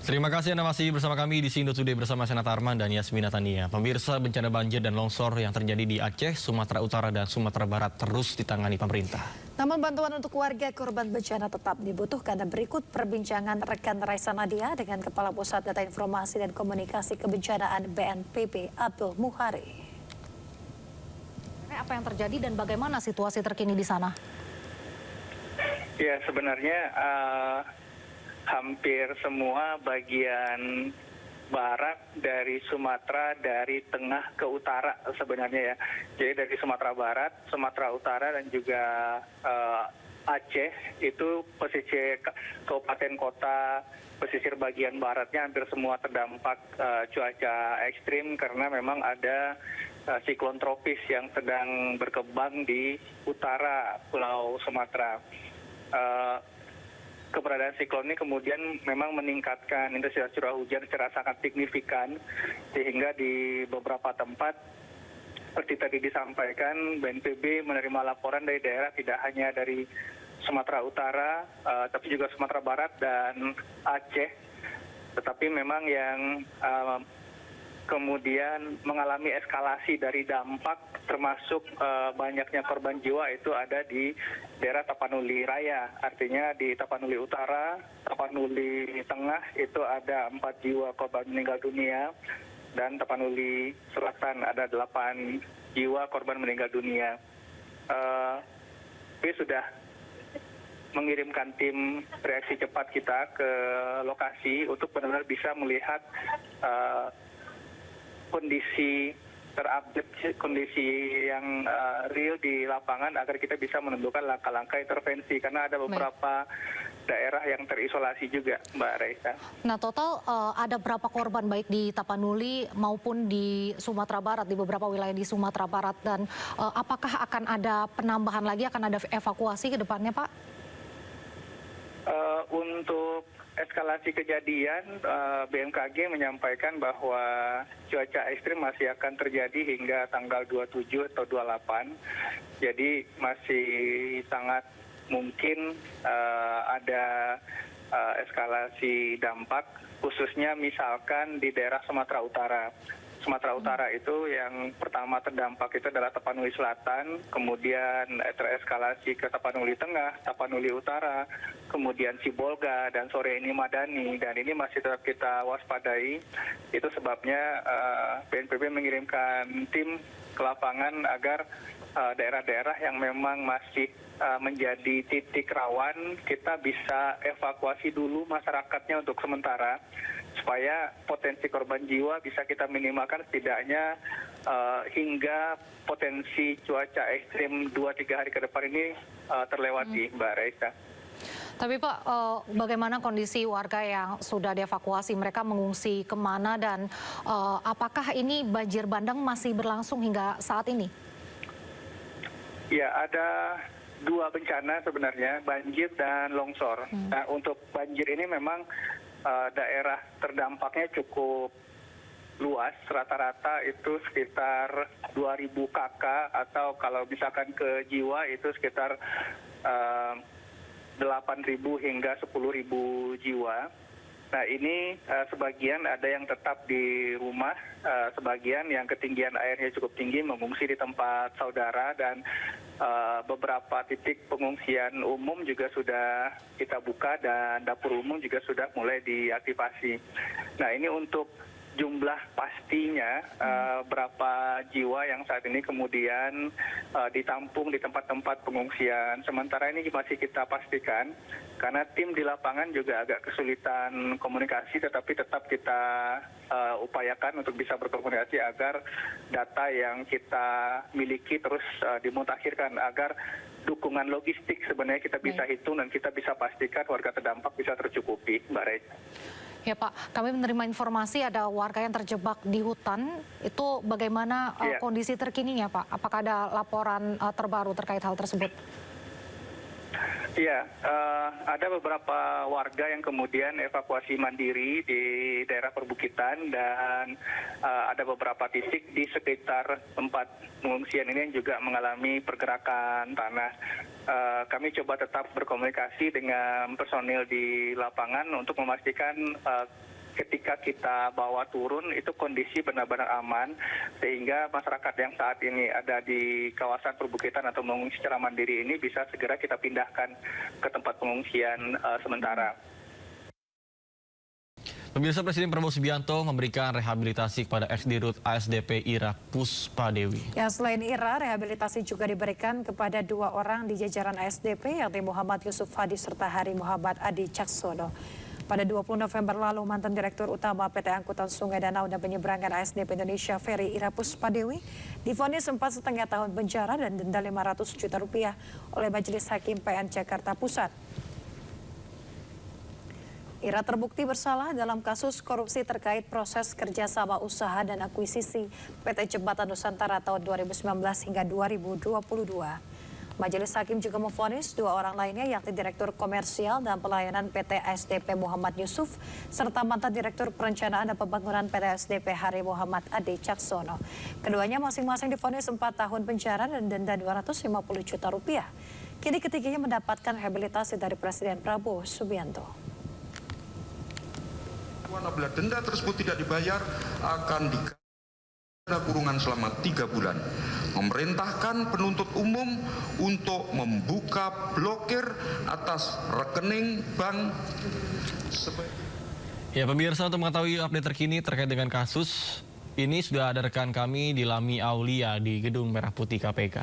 Terima kasih Anda masih bersama kami di Sindo Today bersama Senat Arman dan Yasmina Tania. Pemirsa, bencana banjir dan longsor yang terjadi di Aceh, Sumatera Utara, dan Sumatera Barat terus ditangani pemerintah. Namun bantuan untuk warga korban bencana tetap dibutuhkan. Dan berikut perbincangan rekan Raisa Nadia dengan Kepala Pusat Data Informasi dan Komunikasi Kebencanaan BNPB, Abdul Muhari. Apa yang terjadi dan bagaimana situasi terkini di sana? Ya, sebenarnya hampir semua bagian barat dari Sumatera, dari tengah ke utara sebenarnya ya. Jadi dari Sumatera Barat, Sumatera Utara, dan juga Aceh, itu pesisir kabupaten kota, pesisir bagian baratnya hampir semua terdampak cuaca ekstrim karena memang ada siklon tropis yang sedang berkembang di utara Pulau Sumatera. Keberadaan siklon ini kemudian memang meningkatkan intensitas curah hujan secara sangat signifikan, sehingga di beberapa tempat seperti tadi disampaikan, BNPB menerima laporan dari daerah tidak hanya dari Sumatera Utara, tapi juga Sumatera Barat dan Aceh. Tetapi memang yang kemudian mengalami eskalasi dari dampak termasuk banyaknya korban jiwa itu ada di daerah Tapanuli Raya. Artinya di Tapanuli Utara, Tapanuli Tengah itu ada 4 jiwa korban meninggal dunia, dan Tapanuli Selatan ada 8 jiwa korban meninggal dunia. Kami sudah mengirimkan tim reaksi cepat kita ke lokasi untuk benar-benar bisa melihat kondisi terupdate, kondisi yang real di lapangan agar kita bisa menentukan langkah-langkah intervensi, karena ada beberapa daerah yang terisolasi juga, Mbak Raisa. Nah, total ada berapa korban baik di Tapanuli maupun di Sumatera Barat, di beberapa wilayah di Sumatera Barat, dan apakah akan ada penambahan lagi, akan ada evakuasi ke depannya, Pak? Untuk eskalasi kejadian, BMKG menyampaikan bahwa cuaca ekstrim masih akan terjadi hingga tanggal 27 atau 28. Jadi masih sangat mungkin ada eskalasi dampak, khususnya misalkan di daerah Sumatera Utara. Sumatera Utara itu yang pertama terdampak itu adalah Tapanuli Selatan, kemudian tereskalasi ke Tapanuli Tengah, Tapanuli Utara, kemudian Sibolga, dan sore ini Madani, dan ini masih tetap kita waspadai. Itu sebabnya BNPB mengirimkan tim ke lapangan agar daerah-daerah yang memang masih menjadi titik rawan, kita bisa evakuasi dulu masyarakatnya untuk sementara, supaya potensi korban jiwa bisa kita minimalkan setidaknya hingga potensi cuaca ekstrim 2-3 hari ke depan ini terlewati, Mbak Raisa. Tapi Pak, bagaimana kondisi warga yang sudah dievakuasi? Mereka mengungsi kemana, dan apakah ini banjir bandang masih berlangsung hingga saat ini? Ya, ada 2 bencana sebenarnya, banjir dan longsor. Nah, untuk banjir ini memang daerah terdampaknya cukup luas, rata-rata itu sekitar 2.000 KK, atau kalau misalkan ke jiwa itu sekitar 8.000 hingga 10.000 jiwa. Nah, ini sebagian ada yang tetap di rumah, sebagian yang ketinggian airnya cukup tinggi mengungsi di tempat saudara, dan beberapa titik pengungsian umum juga sudah kita buka, dan dapur umum juga sudah mulai diaktifasi. Nah, ini untuk jumlah pastinya berapa jiwa yang saat ini kemudian ditampung di tempat-tempat pengungsian. Sementara ini masih kita pastikan, karena tim di lapangan juga agak kesulitan komunikasi, tetapi tetap kita upayakan untuk bisa berkomunikasi agar data yang kita miliki terus dimutakhirkan, agar dukungan logistik sebenarnya kita bisa hitung dan kita bisa pastikan warga terdampak bisa tercukupi, Mbak Reza. Ya Pak, kami menerima informasi ada warga yang terjebak di hutan. Itu bagaimana kondisi terkininya Pak? Apakah ada laporan terbaru terkait hal tersebut? Iya, ada beberapa warga yang kemudian evakuasi mandiri di daerah perbukitan, dan ada beberapa titik di sekitar tempat pengungsian ini yang juga mengalami pergerakan tanah. Kami coba tetap berkomunikasi dengan personil di lapangan untuk memastikan ketika kita bawa turun itu kondisi benar-benar aman, sehingga masyarakat yang saat ini ada di kawasan perbukitan atau mengungsi secara mandiri ini bisa segera kita pindahkan ke tempat pengungsian sementara. Pemirsa, Presiden Prabowo Subianto memberikan rehabilitasi kepada ex-dirut ASDP Ira Puspadewi. Ya, selain Ira, rehabilitasi juga diberikan kepada 2 orang di jajaran ASDP, yakni Muhammad Yusuf Hadi serta Hari Muhammad Adi Caksono. Pada 20 November lalu, mantan Direktur Utama PT Angkutan Sungai Danau dan Penyeberangan ASDP Indonesia Ferry Ira Puspadewi divonis 4,5 tahun penjara dan denda 500 juta rupiah oleh Majelis Hakim PN Jakarta Pusat. Ira terbukti bersalah dalam kasus korupsi terkait proses kerjasama usaha dan akuisisi PT Jembatan Nusantara tahun 2019 hingga 2022. Majelis Hakim juga memvonis 2 orang lainnya, yakni Direktur Komersial dan Pelayanan PT ASDP Muhammad Yusuf serta mantan Direktur Perencanaan dan Pembangunan PT ASDP Hari Muhammad Adi Caksono. Keduanya masing-masing divonis 4 tahun penjara dan denda 250 juta rupiah. Kini ketiganya mendapatkan rehabilitasi dari Presiden Prabowo Subianto. Apabila denda tersebut tidak dibayar, akan dikenakan kurungan selama 3 bulan. Memerintahkan penuntut umum untuk membuka blokir atas rekening bank. Ya, pemirsa, untuk mengetahui update terkini terkait dengan kasus ini sudah ada rekan kami Dilami Aulia di Gedung Merah Putih KPK.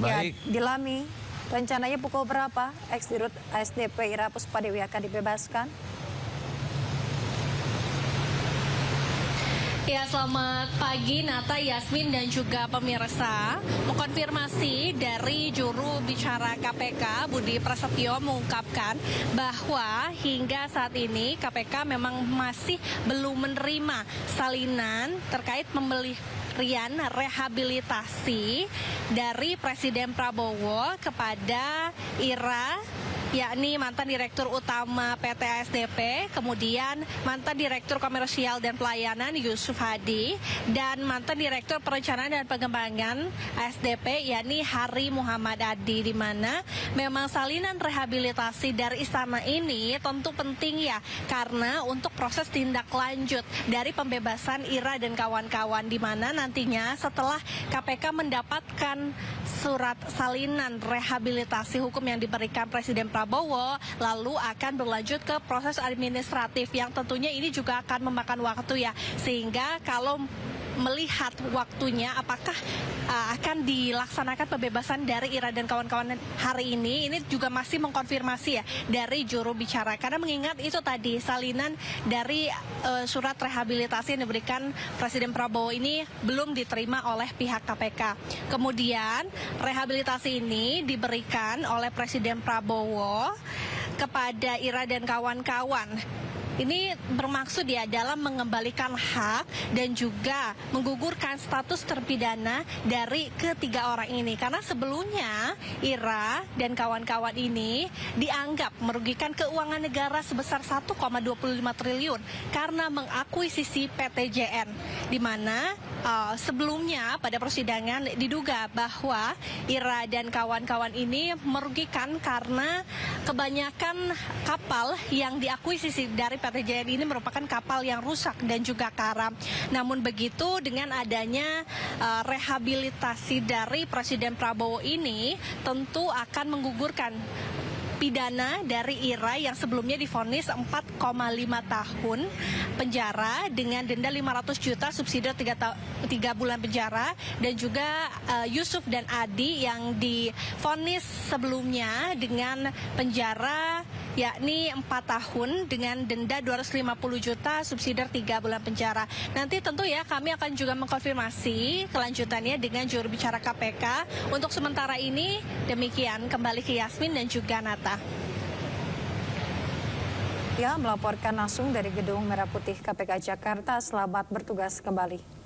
Baik. Ya, Dilami, rencananya pukul berapa ex-dirut ASDP Ira Puspadewi akan dibebaskan? Ya, selamat pagi Nata, Yasmin dan juga pemirsa. Mengkonfirmasi dari juru bicara KPK Budi Prasetyo mengungkapkan bahwa hingga saat ini KPK memang masih belum menerima salinan terkait pemberian rehabilitasi dari Presiden Prabowo kepada Ira, yakni mantan Direktur Utama PT ASDP, kemudian mantan Direktur Komersial dan Pelayanan Yusuf Hadi, dan mantan Direktur Perencanaan dan Pengembangan ASDP, yakni Hari Muhammad Adi, di mana memang salinan rehabilitasi dari istana ini tentu penting ya, karena untuk proses tindak lanjut dari pembebasan Ira dan kawan-kawan, di mana nantinya setelah KPK mendapatkan surat salinan rehabilitasi hukum yang diberikan Presiden Prabowo, lalu akan berlanjut ke proses administratif yang tentunya ini juga akan memakan waktu ya, sehingga kalau melihat waktunya apakah akan dilaksanakan pembebasan dari Ira dan kawan-kawan hari ini juga masih mengkonfirmasi ya dari juru bicara, karena mengingat itu tadi salinan dari surat rehabilitasi yang diberikan Presiden Prabowo ini belum diterima oleh pihak KPK. Kemudian rehabilitasi ini diberikan oleh Presiden Prabowo kepada Ira dan kawan-kawan. Ini bermaksud ya dalam mengembalikan hak dan juga menggugurkan status terpidana dari ketiga orang ini. Karena sebelumnya Ira dan kawan-kawan ini dianggap merugikan keuangan negara sebesar 1,25 triliun karena mengakuisisi PTJN. Di mana sebelumnya pada persidangan diduga bahwa Ira dan kawan-kawan ini merugikan karena kebanyakan kapal yang diakuisisi dari PTJN ini merupakan kapal yang rusak dan juga karam. Namun begitu, dengan adanya rehabilitasi dari Presiden Prabowo ini tentu akan menggugurkan pidana dari Ira yang sebelumnya divonis 4,5 tahun penjara dengan denda 500 juta, subsidi 3 bulan penjara, dan juga Yusuf dan Adi yang divonis sebelumnya dengan penjara yakni 4 tahun dengan denda 250 juta, subsidi 3 bulan penjara. Nanti tentu ya kami akan juga mengkonfirmasi kelanjutannya dengan juru bicara KPK. Untuk sementara ini demikian, kembali ke Yasmin dan juga Nata. Ya, melaporkan langsung dari Gedung Merah Putih KPK Jakarta. Selamat bertugas kembali.